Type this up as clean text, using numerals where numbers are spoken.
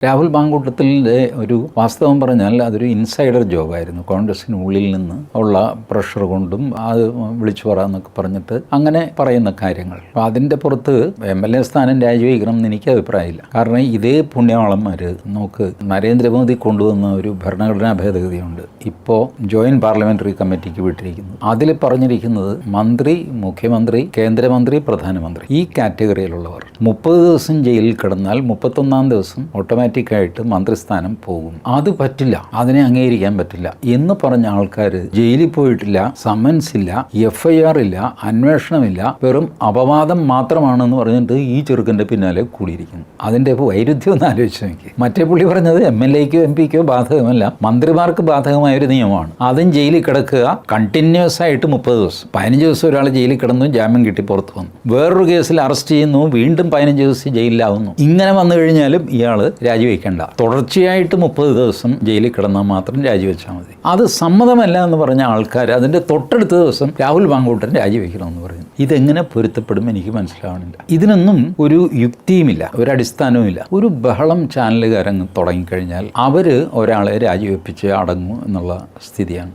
രാഹുൽ മാങ്കൂട്ടത്തിലിൻ്റെ ഒരു വാസ്തവം പറഞ്ഞാൽ അതൊരു ഇൻസൈഡർ ജോബായിരുന്നു. കോൺഗ്രസിനുള്ളിൽ നിന്ന് ഉള്ള പ്രഷർ കൊണ്ടും അത് വിളിച്ചു പറയാമെന്നൊക്കെ പറഞ്ഞിട്ട് അങ്ങനെ പറയുന്ന കാര്യങ്ങൾ. അപ്പോൾ അതിൻ്റെ പുറത്ത് MLA സ്ഥാനം രാജിവെക്കണം എന്ന് എനിക്ക് അഭിപ്രായമില്ല. കാരണം ഇതേ പുണ്യവാളന്മാർ നമുക്ക് നരേന്ദ്രമോദി കൊണ്ടുവന്ന ഒരു ഭരണഘടനാ ഭേദഗതിയുണ്ട്, ഇപ്പോൾ ജോയിൻറ്റ് പാർലമെൻ്ററി കമ്മിറ്റിക്ക് വിട്ടിരിക്കുന്നത്. അതിൽ പറഞ്ഞിരിക്കുന്നത് മന്ത്രി, മുഖ്യമന്ത്രി, കേന്ദ്രമന്ത്രി, പ്രധാനമന്ത്രി ഈ കാറ്റഗറിയിലുള്ളവർ 30 ദിവസം ജയിലിൽ കിടന്നാൽ 31-ാം ദിവസം ഓട്ടോമാറ്റിക്കായിട്ട് മന്ത്രിസ്ഥാനം പോകും. അത് പറ്റില്ല, അതിനെ അംഗീകരിക്കാൻ പറ്റില്ല എന്ന് പറഞ്ഞ ആൾക്കാർ ജയിലിൽ പോയിട്ടില്ല, സമൻസ് ഇല്ല, FIR ഇല്ല, അന്വേഷണമില്ല, വെറും അപവാദം മാത്രമാണെന്ന് പറഞ്ഞിട്ട് ഈ ചെറുക്കൻ്റെ പിന്നാലെ കൂടിയിരിക്കുന്നു. അതിൻ്റെ വൈരുദ്ധ്യം ഒന്ന് ആലോചിച്ച് നോക്കി. മറ്റേ പുള്ളി പറഞ്ഞത് MLAക്കോ MP ക്കോ ബാധകമല്ല, മന്ത്രിമാർക്ക് ബാധകമായ ഒരു നിയമമാണ്. അതും ജയിലിൽ കിടക്കുക കണ്ടിന്യൂസ് ആയിട്ട് 30 ദിവസം. 15 ദിവസം ഒരാൾ ജയിലിൽ കിടന്നു, ജാമ്യം കിട്ടി പുറത്തു വന്നു. വേറൊരു കേസിൽ അറസ്റ്റ് ചെയ്യുന്നു, വീണ്ടും 15 ദിവസം ജയിലിലാവുന്നു. ഇങ്ങനെ വന്നു കഴിഞ്ഞാലും ഇയാൾ രാജിവെക്കേണ്ട. തുടർച്ചയായിട്ട് 30 ദിവസം ജയിലിൽ കിടന്നാൽ മാത്രം രാജിവെച്ചാൽ മതി. അത് സമ്മതമല്ല എന്ന് പറഞ്ഞ ആൾക്കാർ അതിൻ്റെ തൊട്ടടുത്ത ദിവസം രാഹുൽ മാങ്കൂട്ടൻ രാജിവെക്കണമെന്ന് പറഞ്ഞു. ഇതെങ്ങനെ പൊരുത്തപ്പെടും എനിക്ക് മനസ്സിലാവണില്ല. ഇതിനൊന്നും ഒരു യുക്തിയുമില്ല, ഒരടിസ്ഥാനവുമില്ല. ഒരു ബഹളം ചാനലുകാരങ്ങ് തുടങ്ങിക്കഴിഞ്ഞാൽ അവർ ഒരാളെ രാജിവെപ്പിച്ച് അടങ്ങും എന്നുള്ള സ്ഥിതിയാണ്.